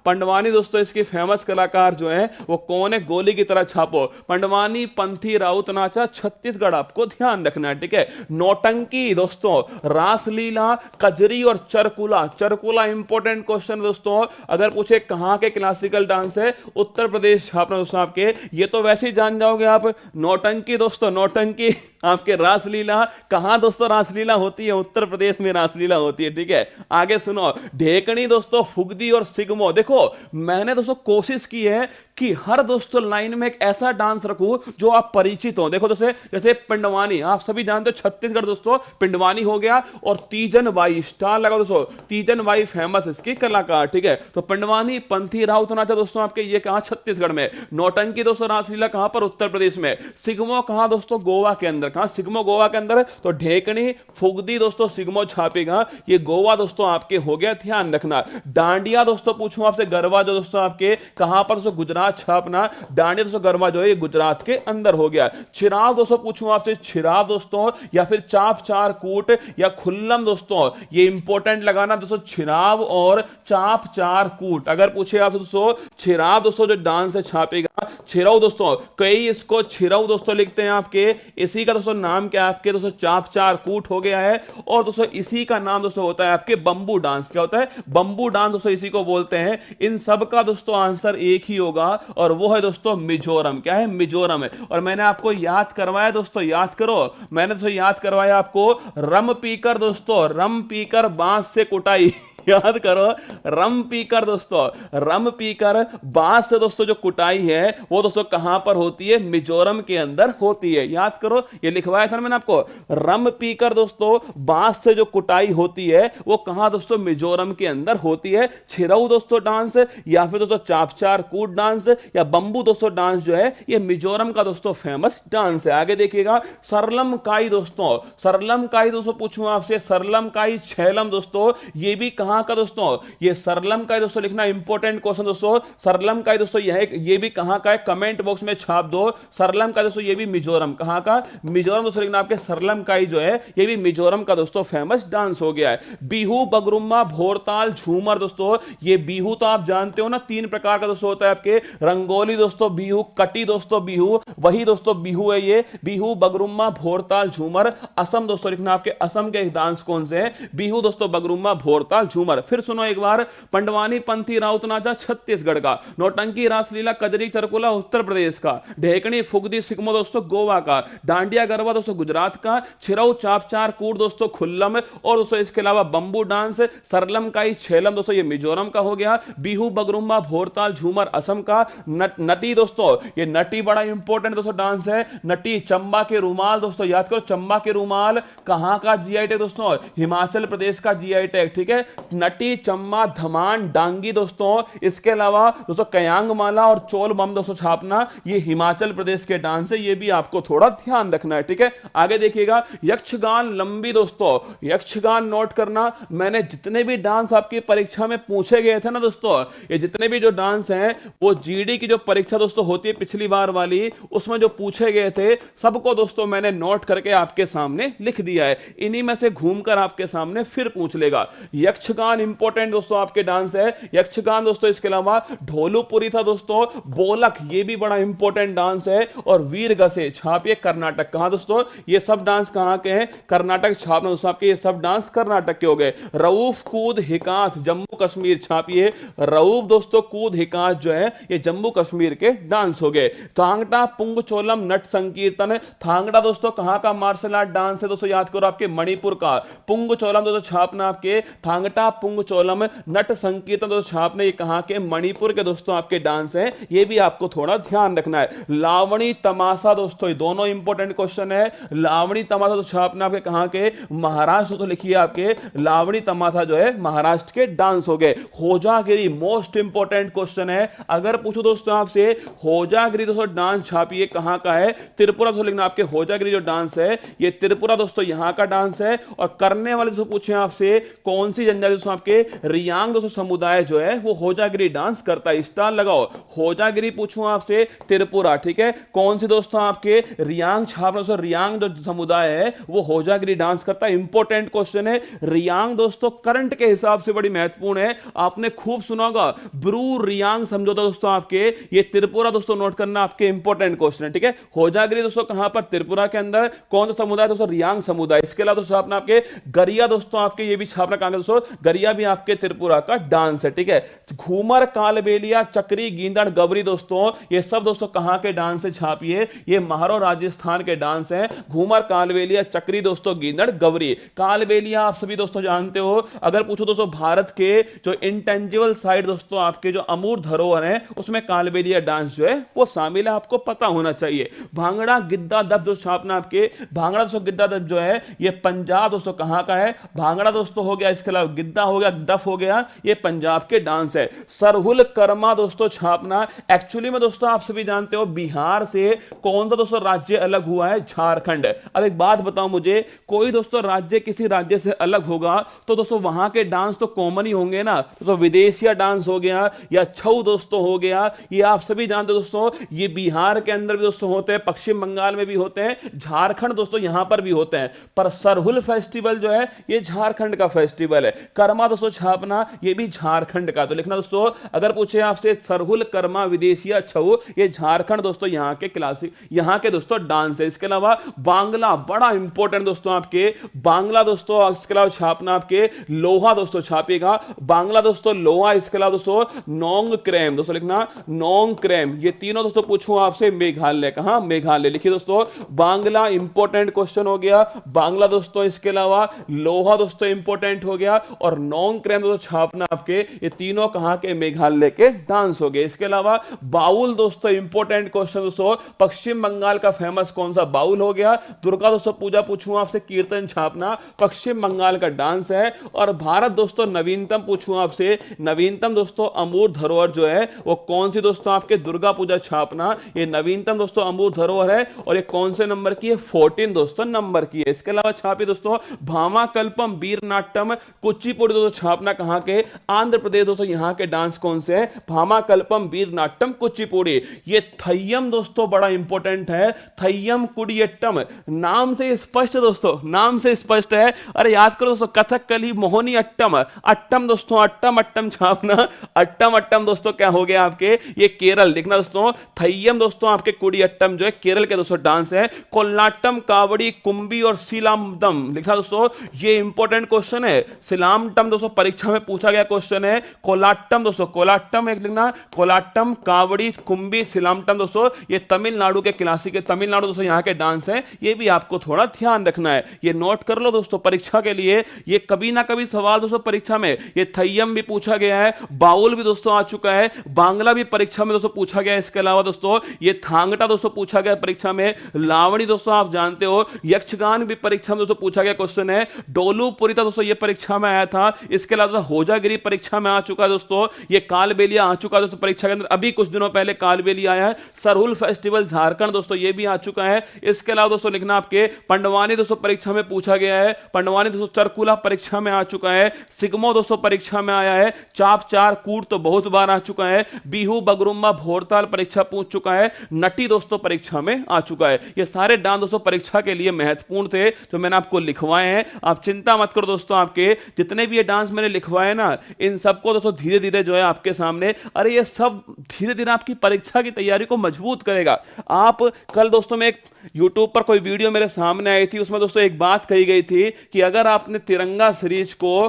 पंडवानी दोस्तों इसकी फेमस कलाकार जो है वो कौन है, गोली की तरह छापो। पंडवानी, पंथी, राउत नाचा छत्तीसगढ़, आपको ध्यान रखना है, ठीक है। नौटंकी दोस्तों, रासलीला, कजरी और चरकुला। चरकुला इंपॉर्टेंट क्वेश्चन दोस्तों, अगर पूछे कहां के क्लासिकल डांस है, उत्तर प्रदेश छापना दोस्तों आपके। ये तो वैसे ही जान जाओगे आप। नौटंकी दोस्तों, नौटंकी आपके। रासलीला कहां दोस्तों रासलीला होती है, उत्तर प्रदेश में रासलीला होती है, ठीक है। आगे सुनो, ढेकनी दोस्तों, फुगदी और सिगमो। देखो मैंने दोस्तों कोशिश की है कि हर दोस्तों लाइन में एक ऐसा डांस रखूं जो आप परिचित हो। देखो जैसे पिंडवानी आप सभी जानते हो, छत्तीसगढ़ दोस्तों पिंडवानी हो गया। और तीजन बाई, स्टार लगा दोस्तों, तीजन बाई फेमस इसकी कलाकार, ठीक है। तो पिंडवानी, पंथी, राउत नाचा दोस्तों आपके ये कहां, छत्तीसगढ़ में। नौटंकी दोस्तों, रासलीला कहां पर, उत्तर प्रदेश में। सिगमो कहां दोस्तों, गोवा के अंदर। कहां? सिगमो गोवा के अंदर। तो ढेकनी, फुगदी दोस्तों, सिगमो छापेगा, ये गोवा दोस्तों आपके हो गया, ध्यान रखना। डांडिया दोस्तों पूछूं आपसे, गरबा जो दोस्तों आपके कहां पर दोस्तों, गुजरात छापना। डांडिया दोस्तों गरबा जो है ये गुजरात के अंदर हो गया। चिराव दोस्तों पूछूं आपसे, चिराव दोस्तों या फिर चाप चार कूट या खुल्लम दोस्तों, ये इंपॉर्टेंट लगाना दोस्तों, चिराव और चाप चार कूट। अगर पूछे आपसे दोस्तों, चिराव दोस्तों जो डांस है छापेगा। छिरव दोस्तों, कई इसको छिरव दोस्तों लिखते हैं आपके। इसी का दोस्तों नाम क्या है आपके दोस्तों, चाप चार कूट हो गया है। और दोस्तों इसी का नाम दोस्तों होता है आपके बंबू डांस। क्या होता है? बंबू डांस दोस्तों इसी को बोलते हैं। इन सब का दोस्तों आंसर एक ही होगा और वो है दोस्तों मिजोरम। क्या है? मिजोरम है। और मैंने आपको याद करवाया दोस्तों, याद करो, मैंने दोस्तों याद करवाया आपको, रम पीकर दोस्तों, रम पीकर बांस से कुटाई। याद करो, रम पीकर दोस्तों, रम पीकर बांस से दोस्तों जो कुटाई है वो दोस्तों कहां पर होती है? मिजोरम के अंदर होती है। याद करो, ये लिखवाया था मैंने आपको, रम पीकर दोस्तों बांस से जो कुटाई होती है वो कहां दोस्तों? मिजोरम के अंदर होती है। छिरऊ दोस्तों डांस या फिर दोस्तों चापचार कूट डांस या बंबू दोस्तों डांस जो है ये मिजोरम का दोस्तों फेमस डांस है। आगे देखिएगा, सरलम काई दोस्तों, सरलम काई दोस्तों पूछूं आपसे, सरलम काई छैलम दोस्तों, ये भी कहां का दोस्तों? ये सरलम का दोस्तों लिखना, इंपॉर्टेंट क्वेश्चन दोस्तों। सरलम का दोस्तों ये भी कहां का है? कमेंट बॉक्स में छाप दो। सरलम का दोस्तों ये भी मिजोरम। कहां का? मिजोरम दोस्तों लिखना आपके। सरलम का जो है ये भी मिजोरम का दोस्तों फेमस डांस हो गया है। बिहू, बगरुम्मा, भोरताल, झूमर दोस्तों, ये बिहू तो आप जानते हो ना, तीन प्रकार का दोस्तों होता है आपके। रंगोली दोस्तों बिहू, कटी दोस्तों बिहू, वही दोस्तों बिहू है ये। बिहू, बगरुम्मा, भोरताल, झूमर। असम दोस्तों लिखना आपके, असम के डांस कौन से हैं? बिहू दोस्तों, बगरुम्मा, भोरताल, झूमर। फिर सुनो एक बार, पंडवानी, पंथी, राउत नाचा छत्तीसगढ़ का। नौटंकी, रासलीला, कजरी, चरकुला उत्तर प्रदेश का। ढेकनी, फुगदी, सिकमो दोस्तों गोवा का। डांडिया, गरबा दोस्तों गुजरात का। छिरऊ, चापचार कूट दोस्तों खुल्लम। और दोस्तों इसके अलावा बंबू डांस, सरलम काई, छेलम दोस्तों ये मिजोरम का हो गया। बिहू, बगरुम्मा, भोरताल, झूमर असम का। नटी दोस्तों, ये नटी बड़ा इंपॉर्टेंट दोस्तों डांस है। नटी, चंबा के रुमाल दोस्तों, याद करो, चंबा के रुमाल कहां का जीआई टैग दोस्तों? हिमाचल प्रदेश का जीआई टैग, ठीक है। नटी, चम्मा, धमान, डांगी दोस्तों, इसके अलावा दोस्तों कयांग माला और चोल बम दोस्तों छापना, ये हिमाचल प्रदेश के डांस है, ये भी आपको थोड़ा ध्यान रखना है, ठीक है। आगे देखिएगा, यक्षगान, लंबी दोस्तों, यक्षगान नोट करना। मैंने जितने भी डांस आपकी परीक्षा में पूछे गए थे ना दोस्तों, ये जितने भी जो डांस हैं वो जीडी की जो परीक्षा दोस्तों होती है पिछली बार वाली, उसमें जो पूछे गए थे सबको दोस्तों मैंने नोट करके आपके सामने लिख दिया है। इन्हीं में से घूमकर आपके सामने फिर पूछ लेगा। यक्षगान इंपॉर्टेंट दोस्तों आपके डांस है, यक्षगान दोस्तों। इसके अलावा ढोलूपुरी था दोस्तों, बोलक ये भी बड़ा इंपॉर्टेंट डांस है। और वीर गसे छापिए कर्नाटक। कहां दोस्तों? ये सब डांस कहां के हैं? कर्नाटक छापना दोस्तों आपके, ये सब डांस कर्नाटक के हो गए। रऊफ, कूद, हिकात जम्मू कश्मीर छापिए। रऊफ दोस्तों, कूद, हिकात जो है ये ये जम्मू कश्मीर के डांस हो गए। थांगटा पुंगचोलम नट संकीर्तन, थांगटा दोस्तों कहां का मार्शल आर्ट डांस है दोस्तों, याद करो आपके मणिपुर का। पुंगचोलम दोस्तों छापना आपके थांगटा पुंगचोलम नट संकीर्तन दोस्तों छापने ये कहां के मणिपुर के दोस्तों आपके डांस है, ये भी आपको थोड़ा ध्यान रखना है। लावणी तमाशा दोस्तों, ये दोनों इंपॉर्टेंट क्वेश्चन है। लावणी तमाशा तो छापना आपके कहां के महाराष्ट्र तो लिखिए आपके लावणी तमाशा जो है महाराष्ट्र के डांस हो गए। होजागिरी मोस्ट इंपॉर्टेंट क्वेश्चन है, अगर पूछो दोस्तों आपसे होजागिरी दोस्तों डांस छापिए कहां का है, त्रिपुरा दोस्तों लिखना आपके होजागिरी जो डांस है ये त्रिपुरा दोस्तों यहां का डांस है। और करने वाले दोस्तों पूछे आपसे कौन सी जनजाति दोस्तों आपके रियांग दोस्तों समुदाय जो है वो होजागिरी डांस करता है, स्टार लगाओ। होजागिरी पूछूं आपसे त्रिपुरा, ठीक है। कौन सी दोस्तों आपके रियांग छापना दोस्तों, रियांग जो समुदाय है वो होजागिरी डांस करता है, इंपॉर्टेंट क्वेश्चन है। रियांग दोस्तों करंट के हिसाब से बड़ी महत्वपूर्ण है, आपने खूब सुना होगा ब्रू रियांग समझौता दोस्तों आपके, ये त्रिपुरा दोस्तों नोट करना आपके इंपॉर्टेंट क्वेश्चन है, ठीक है। होजागिरी दोस्तों कहां पर, त्रिपुरा के अंदर। कौन सा समुदाय दोस्तों, रियांग समुदाय। इसके अलावा दोस्तों आपने आपके गरिया दोस्तों आपके ये भी छापना कहां दोस्तों, गरिया भी आपके त्रिपुरा का डांस है, ठीक है। घूमर कालबेलिया चक्री गींदड़ गबरी दोस्तों ये सब दोस्तों कहां के डांस है छापिए, ये महारो राजस्थान के डांस है। घूमर कालबेलिया चक्री दोस्तों गींदड़ गबरी। कालबेलिया आप सभी दोस्तों जानते हो, अगर पूछो दोस्तों भारत के जो इंटेंजिबल साइड दोस्तों आपके जो अमूर्त धरोहर है उसमें कालबेलिया डांस जो है वो शामिल है, आपको पता होना चाहिए। भांगड़ा गिद्दा दब जो छापना आपके, भांगड़ा दोस्तों गिद्दा दब जो है ये पंजाब दोस्तों कहां का है, भांगड़ा दोस्तों हो गया, इसके अलावा गिद्दा हो गया, दफ हो गया, ये पंजाब के डांस है। सरहुल कर्मा दोस्तों छापना, एक्चुअली में दोस्तों आप सभी जानते हो बिहार से कौन सा दोस्तों राज्य अलग हुआ है, झारखंड। अब एक बात बताओ मुझे, कोई दोस्तों राज्य किसी राज्य से अलग होगा तो दोस्तों वहां के डांस तो कॉमन ही होंगे ना, तो विदेशिया डांस हो गया या छऊ दोस्तों हो गया, ये आप सभी जानते हो दोस्तों, ये बिहार के अंदर भी दोस्तों होते हैं, पश्चिम बंगाल में भी होते हैं, झारखंड दोस्तों यहां पर भी होते हैं। पर सरहुल फेस्टिवल जो है ये झारखंड का फेस्टिवल है। कर्मा दोस्तों छापना ये भी झारखंड का, तो लिखना दोस्तों अगर पूछे आपसे सरहुल कर्मा विदेशिया छऊ, ये झारखंड दोस्तों यहां के क्लासिक यहां के दोस्तों डांस है। इसके अलावा बांग्ला बड़ा इंपॉर्टेंट दोस्तों आपके, बांग्ला दोस्तों इसके अलावा छापना आपके लोहा दोस्तों छापेगा, बांग्ला दोस्तों लोहा। इसके अलावा दोस्तों नोंग क्रेम दोस्तों लिखना, नोंग क्रेम, ये तीनों दोस्तों पूछूं आपसे मेघालय, कहां मेघालय लिखिए दोस्तों। बांग्ला इंपॉर्टेंट क्वेश्चन हो गया, बांग्ला दोस्तों। इसके अलावा लोहा दोस्तों इंपॉर्टेंट हो गया, और नोंग क्रेम दोस्तों छापना आपके, ये तीनों कहां के मेघालय के डांस हो गए। इसके अलावा बाउल दोस्तों इंपॉर्टेंट क्वेश्चन दोस्तों, पश्चिम बंगाल का फेमस कौन सा बाउल हो गया। दुर्गा दोस्तों पूजा पूछूं आपसे, कीर्तन छापना पश्चिम बंगाल का डांस है। और भारत दोस्तों नवीनतम पूछूं आपसे, नवीनतम दोस्तों अमूर्त धरोहर जो है वो कौन सी दोस्तों आपके, दुर्गा पूजा छापना, ये नवीनतम दोस्तों अमूर्त धरोहर है। और ये कौन से नंबर की है, 14 दोस्तों नंबर की है। इसके अलावा छापी दोस्तों भामाकल्पम वीर नाट्यम कुचिपुड़ी दोस्तों छापना कहां के, आंध्र प्रदेश दोस्तों यहां के डांस कौन से है, भामाकल्पम वीर नाट्यम कुचिपुड़ी। ये थय्यम दोस्तों बड़ा इंपॉर्टेंट है, थय्यम कुडियट्टम, नाम से स्पष्ट दोस्तों, नाम से स्पष्ट है। अरे याद करो दोस्तों, कथकली मोहिनी अट्टम, अट्टम दोस्तों, अट्टम अट्टम छापना, अट्टम अट्टम दोस्तों क्या हो गया आपके, ये केरल लिखना दोस्तों। थय्यम दोस्तों आपके कुडियट्टम जो है केरल के दोस्तों डांस है। कोल्लाटम कावड़ी कुंभी और सिलामदम लिखना दोस्तों, ये इंपॉर्टेंट क्वेश्चन है। सिलामटम दोस्तों परीक्षा में पूछा गया क्वेश्चन है। कोलाटम दोस्तों, कोलाटम एक लिखना, कोलाटम कावड़ी कुंभी सिलामटम दोस्तों ये तमिलनाडु के क्लासिक है, तमिलनाडु दोस्तों यहाँ के डांस है, ये भी आपको थोड़ा ध्यान रखना है, ये नोट कर लो दोस्तों परीक्षा के लिए। ये कभी ना कभी सवाल दोस्तों परीक्षा में, ये थय्यम भी पूछा गया है, बाउल भी दोस्तों आ चुका है, बांग्ला भी परीक्षा में दोस्तों पूछा गया है। इसके अलावा दोस्तों ये थांगटा दोस्तों पूछा गया परीक्षा में, लावणी दोस्तों आप जानते हो, यक्षगान भी परीक्षा में दोस्तों पूछा गया क्वेश्चन है, डोलू पुरीता दोस्तों ये परीक्षा में आया था। इसके अलावा होजागिरी परीक्षा में आ चुका है दोस्तों, ये कालबेलिया आ चुका है दोस्तों परीक्षा के अंदर, अभी कुछ दिनों पहले कालबेलिया आया है। सरहुल फेस्टिवल झारखंड दोस्तों ये भी आ चुका है। इसके अलावा दोस्तों लिखना आपके पंडवानी दोस्तों परीक्षा में पूछा गया है, पंडवानी दोस्तों चरकुला परीक्षा में आ चुका है। सिगमो दोस्तों परीक्षा में आया है। चाप चार कूट तो बहुत बार आ चुका है। बिहू बगरुम्बा भोरताल परीक्षा पूछ चुका है। नटी दोस्तों परीक्षा में आ चुका है। ये सारे डांस दोस्तों परीक्षा के लिए महत्वपूर्ण थे जो मैंने आपको लिखवाए हैं। आप चिंता मत करो दोस्तों, आपके जितने भी ये डांस मैंने लिखवाए ना, इन सबको दोस्तों धीरे धीरे जो है आपके सामने, अरे ये सब धीरे धीरे आपकी परीक्षा की तैयारी को मजबूत करेगा। आप कल दोस्तों में एक YouTube पर कोई वीडियो मेरे सामने आई थी, उसमें दोस्तों एक बात कही गई थी कि अगर आपने तिरंगा सीरीज को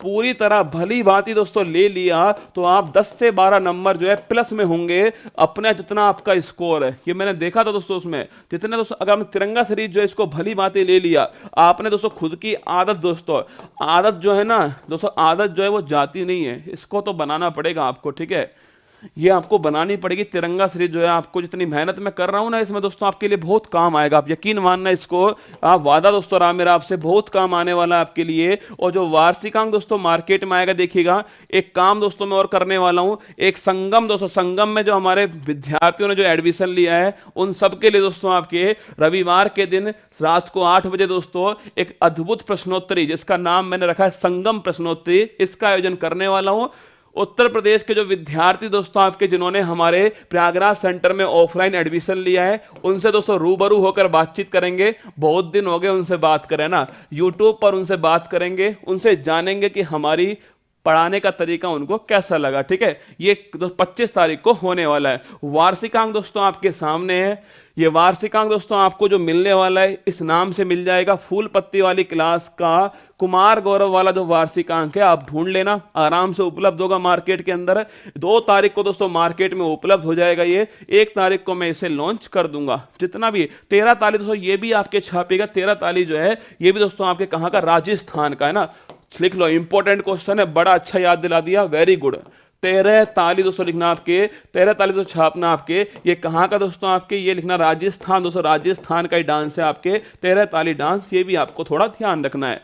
पूरी तरह भली भांति दोस्तों ले लिया तो आप 10 से 12 नंबर जो है प्लस में होंगे अपने जितना आपका स्कोर है। ये मैंने देखा था दोस्तों, उसमें जितने दोस्तों अगर हमने तिरंगा सीरीज जो है इसको भली भांति ले लिया, आपने दोस्तों खुद की आदत दोस्तों, आदत जो है ना दोस्तों, आदत जो है वो जाती नहीं है, इसको तो बनाना पड़ेगा आपको, ठीक है, ये आपको बनानी पड़ेगी। तिरंगा सीरीज जो है आपको जितनी मेहनत मैं कर रहा हूं ना इसमें दोस्तों आपके लिए बहुत काम आएगा, आप यकीन मानना इसको, आप वादा दोस्तों रहा मेरा आपसे, बहुत काम आने वाला है आपके लिए। और जो वार्षिकांक दोस्तों मार्केट में आएगा, देखिएगा एक काम दोस्तों मैं और करने वाला हूं, एक संगम दोस्तों, संगम में जो हमारे विद्यार्थियों ने जो एडमिशन लिया है उन सबके लिए दोस्तों आपके रविवार के दिन रात को 8 बजे दोस्तों एक अद्भुत प्रश्नोत्तरी, जिसका नाम मैंने रखा है संगम प्रश्नोत्तरी, इसका आयोजन करने वाला हूं। उत्तर प्रदेश के जो विद्यार्थी दोस्तों आपके जिन्होंने हमारे प्रयागराज सेंटर में ऑफलाइन एडमिशन लिया है, उनसे दोस्तों रूबरू होकर बातचीत करेंगे। बहुत दिन हो गए उनसे बात करें ना, यूट्यूब पर उनसे बात करेंगे, उनसे जानेंगे कि हमारी पढ़ाने का तरीका उनको कैसा लगा, ठीक है। ये 25 तारीख को होने वाला है। वार्षिकांक दोस्तों आपके सामने है, ये वार्षिकांक दोस्तों आपको जो मिलने वाला है इस नाम से मिल जाएगा, फूल पत्ती वाली क्लास का कुमार गौरव वाला जो वार्षिकांक है आप ढूंढ लेना, आराम से उपलब्ध होगा मार्केट के अंदर। 2 तारीख को दोस्तों मार्केट में उपलब्ध हो जाएगा ये, 1 तारीख को मैं इसे लॉन्च कर दूंगा। जितना भी 13 तारीख दोस्तों ये भी आपके छापेगा, 13 तारीख जो है ये भी दोस्तों आपके कहाँ का, राजस्थान का है ना, लिख लो, इंपॉर्टेंट क्वेश्चन है, बड़ा अच्छा याद दिला दिया, वेरी गुड। 13 ताली दोस्तों लिखना आपके, 13 ताली दोस्तों छापना आपके, ये कहाँ का दोस्तों आपके, ये लिखना राजस्थान दोस्तों, राजस्थान का ही डांस है आपके 13 ताली डांस, ये भी आपको थोड़ा ध्यान रखना है।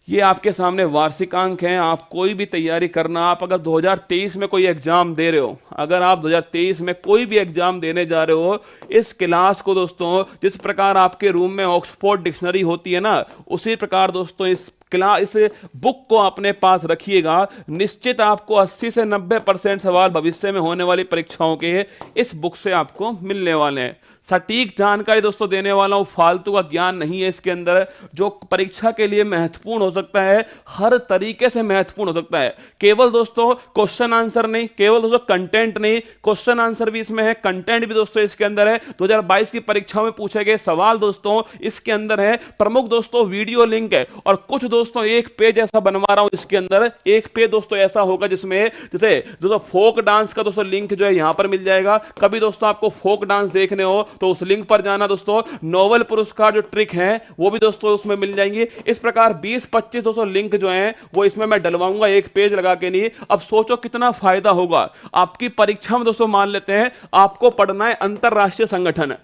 ये आपके सामने वार्षिकांक हैं, आप कोई भी तैयारी करना, आप अगर 2023 में कोई एग्जाम दे रहे हो, अगर आप 2023 में कोई भी एग्जाम देने जा रहे हो, इस क्लास को दोस्तों जिस प्रकार आपके रूम में ऑक्सफोर्ड डिक्शनरी होती है ना, उसी प्रकार दोस्तों इस बुक को अपने पास रखिएगा। निश्चित आपको 80 से 90% सवाल भविष्य में होने वाली परीक्षाओं के इस बुक से आपको मिलने वाले हैं। सटीक जानकारी दोस्तों देने वाला हूं, फालतू का ज्ञान नहीं है इसके अंदर, जो परीक्षा के लिए महत्वपूर्ण हो सकता है, हर तरीके से महत्वपूर्ण हो सकता है। केवल दोस्तों क्वेश्चन आंसर नहीं, केवल दोस्तों कंटेंट नहीं, क्वेश्चन आंसर भी इसमें है, कंटेंट भी दोस्तों इसके अंदर है। 2022 की परीक्षाओं में पूछे गए सवाल दोस्तों इसके अंदर है, प्रमुख दोस्तों वीडियो लिंक है, और कुछ दोस्तों एक पेज ऐसा बनवा रहा हूं इसके अंदर, एक पेज दोस्तों ऐसा होगा जिसमें जैसे दोस्तों फोक डांस का दोस्तों लिंक जो है यहां पर मिल जाएगा। कभी दोस्तों आपको फोक डांस देखने हो तो उस लिंक पर जाना दोस्तों, नोबेल पुरस्कार जो ट्रिक है वो भी दोस्तों उसमें मिल जाएंगे। इस प्रकार 20-25 दोस्तों लिंक जो हैं वो इसमें मैं डलवाऊंगा, एक पेज लगा के नहीं। अब सोचो कितना फायदा होगा आपकी परीक्षा में दोस्तों। मान लेते हैं आपको पढ़ना है अंतरराष्ट्रीय संगठन,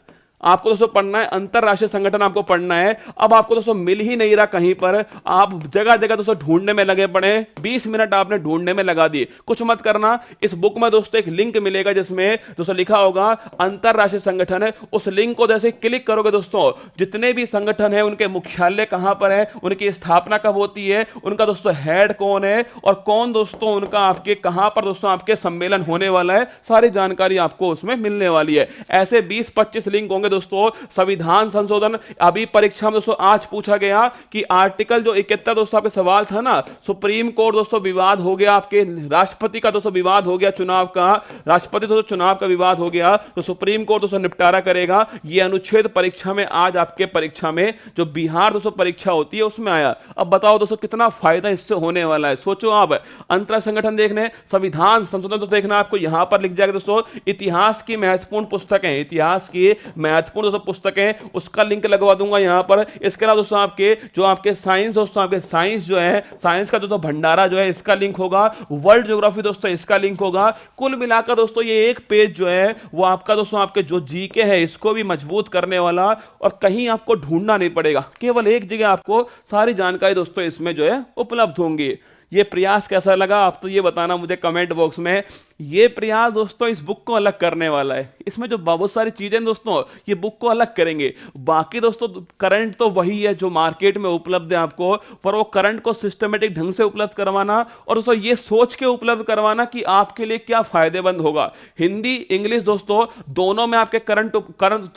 आपको दोस्तों पढ़ना है अंतरराष्ट्रीय संगठन, आपको पढ़ना है, अब आपको दोस्तों मिल ही नहीं रहा कहीं पर, आप जगह जगह दोस्तों ढूंढने में लगे पड़े, 20 मिनट आपने ढूंढने में लगा दिए। कुछ मत करना, इस बुक में दोस्तों एक लिंक मिलेगा जिसमें दोस्तों लिखा होगा अंतरराष्ट्रीय संगठन है। उस लिंक को जैसे क्लिक करोगे दोस्तों, जितने भी संगठन है उनके मुख्यालय कहां पर है, उनकी स्थापना कब होती है, उनका दोस्तों हेड कौन है, और कौन दोस्तों उनका आपके कहां पर दोस्तों आपके सम्मेलन होने वाला है, सारी जानकारी आपको उसमें मिलने वाली है। ऐसे 20-25 लिंक होंगे दोस्तों। संविधान संशोधन अभी परीक्षा में दोस्तों आज पूछा गया कि आर्टिकल जो 71 दोस्तों आपके सवाल था ना, सुप्रीम कोर्ट दोस्तों विवाद हो गया, आपके राष्ट्रपति का दोस्तों विवाद हो गया, चुनाव का, राष्ट्रपति दोस्तों चुनाव का विवाद हो गया, तो सुप्रीम कोर्ट दोस्तों निपटारा करेगा। ये अनुच्छेद परीक्षा में आज आपके परीक्षा में जो बिहार दोस्तों परीक्षा होती है उसमें आया। अब बताओ दोस्तों कितना फायदा इससे होने वाला है। सोचो आप, अंतरराष्ट्रीय संगठन देखने, संविधान संशोधन तो देखना, आपको यहां पर लिख जाएगा दोस्तों इतिहास की महत्वपूर्ण पुस्तकें, इतिहास की महत्वपूर्ण दोस्तों पुस्तकें, उसका लिंक लगवा दूंगा यहां पर। इसके अलावा दोस्तों आपके जो आपके साइंस दोस्तों, आपके साइंस जो है, साइंस का दोस्तों भंडारा जो है इसका लिंक होगा, वर्ल्ड ज्योग्राफी दोस्तों इसका लिंक होगा। कुल मिलाकर दोस्तों ये एक पेज जो है वो आपका दोस्तों आपके जो जीके है इसको भी मजबूत करने वाला, और कहीं आपको ढूंढना नहीं पड़ेगा, केवल एक जगह आपको सारी जानकारी दोस्तों इसमें जो है उपलब्ध होंगी। ये प्रयास कैसा लगा आप तो ये बताना मुझे कमेंट बॉक्स में। ये प्रयास दोस्तों इस बुक को अलग करने वाला है, इसमें जो बहुत सारी चीजें दोस्तों ये बुक को अलग करेंगे। बाकी दोस्तों करंट तो वही है जो मार्केट में उपलब्ध है आपको, पर वो करंट को सिस्टमेटिक ढंग से उपलब्ध करवाना, और दोस्तों ये सोच के उपलब्ध करवाना कि आपके लिए क्या फायदेमंद होगा। हिंदी इंग्लिश दोस्तों दोनों में आपके करंट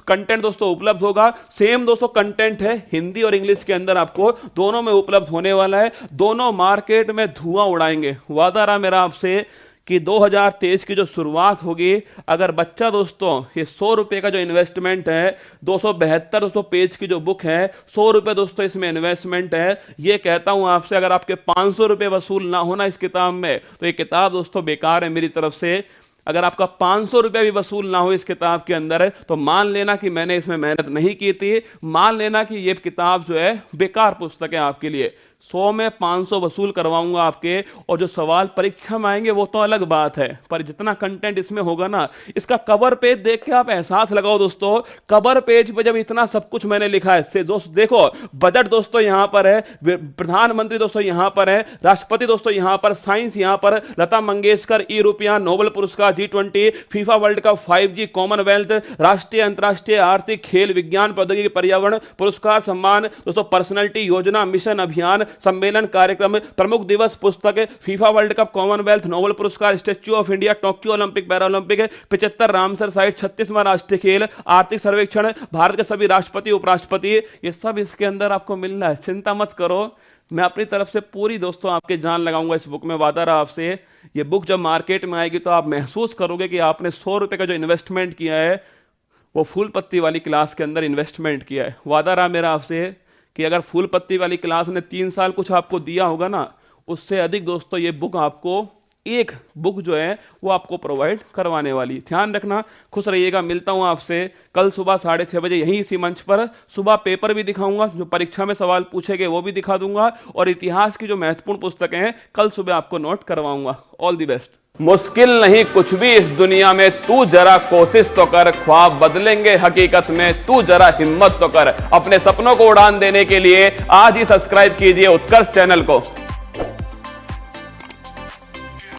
कंटेंट दोस्तों उपलब्ध होगा। सेम दोस्तों कंटेंट है हिंदी और इंग्लिश के अंदर, आपको दोनों में उपलब्ध होने वाला है। दोनों मार्केट में धुआं उड़ाएंगे, वादा रहा मेरा आपसे कि 2023 की जो शुरुआत होगी, अगर बच्चा दोस्तों ये 100 रुपए का जो इन्वेस्टमेंट है, 272 दोस्तों पेज की जो बुक है, 100 रुपए दोस्तों इसमें इन्वेस्टमेंट है। ये कहता हूं आपसे, अगर आपके 500 रुपए वसूल ना होना इस किताब में तो ये किताब दोस्तों बेकार है मेरी तरफ से। अगर आपका 500 रुपया भी वसूल ना हो इस किताब के अंदर तो मान लेना कि मैंने इसमें मेहनत नहीं की थी, मान लेना कि ये किताब जो है बेकार पुस्तक है आपके लिए। 100 में 500 वसूल करवाऊंगा आपके, और जो सवाल परीक्षा में आएंगे वो तो अलग बात है, पर जितना कंटेंट इसमें होगा ना, इसका कवर पेज देख के आप एहसास लगाओ दोस्तों। कवर पेज पे जब इतना सब कुछ मैंने लिखा है, दोस्तों देखो बजट दोस्तों यहां पर है, प्रधानमंत्री दोस्तों यहां पर है, राष्ट्रपति दोस्तों यहां पर, साइंस यहां पर, लता मंगेशकर, यूरोपियन नोबेल पुरस्कार, G20, FIFA world cup, 5G, Commonwealth, राष्ट्रीय अंतरराष्ट्रीय आर्थिक, खेल, विज्ञान, प्रौद्योगिकी, पर्यावरण पुरस्कार, सम्मान दोस्तों, पर्सनैलिटी, योजना, मिशन, अभियान, सम्मेलन, कार्यक्रम, प्रमुख दिवस, पुस्तक, FIFA world cup, Commonwealth, Nobel पुरस्कार, statue of India, Tokyo Olympic, para Olympic, 75 Ramsar site, 36वां राष्ट्रीय खेल, आर्थिक सर्वेक्षण, भारत के सभी राष्ट्रपति उपराष्ट्रपति, ये सब इसके अंदर आपको मिलना है। चिंता मत करो, मैं अपनी तरफ से पूरी दोस्तों आपके जान लगाऊंगा इस बुक में, वादा रहा आपसे। ये बुक जब मार्केट में आएगी तो आप महसूस करोगे कि आपने 100 रुपए का जो इन्वेस्टमेंट किया है वो फूल पत्ती वाली क्लास के अंदर इन्वेस्टमेंट किया है। वादा रहा मेरा आपसे कि अगर फूल पत्ती वाली क्लास ने 3 साल कुछ आपको दिया होगा ना, उससे अधिक दोस्तों ये बुक आपको, एक बुक जो है वो आपको प्रोवाइड करवाने वाली। ध्यान रखना, खुश रहिएगा, मिलता हूं आपसे कल सुबह 6:30 बजे यहीं इसी मंच पर। सुबह पेपर भी दिखाऊंगा, जो परीक्षा में सवाल पूछे गए वो भी दिखा दूंगा, और इतिहास की जो महत्वपूर्ण पुस्तकें हैं कल सुबह आपको नोट करवाऊंगा। All the best. मुश्किल नहीं कुछ भी इस दुनिया में, तू जरा कोशिश तो कर, ख्वाब बदलेंगे हकीकत में, तू जरा हिम्मत तो कर। अपने सपनों को उड़ान देने के लिए आज ही सब्सक्राइब कीजिए उत्कर्ष चैनल को।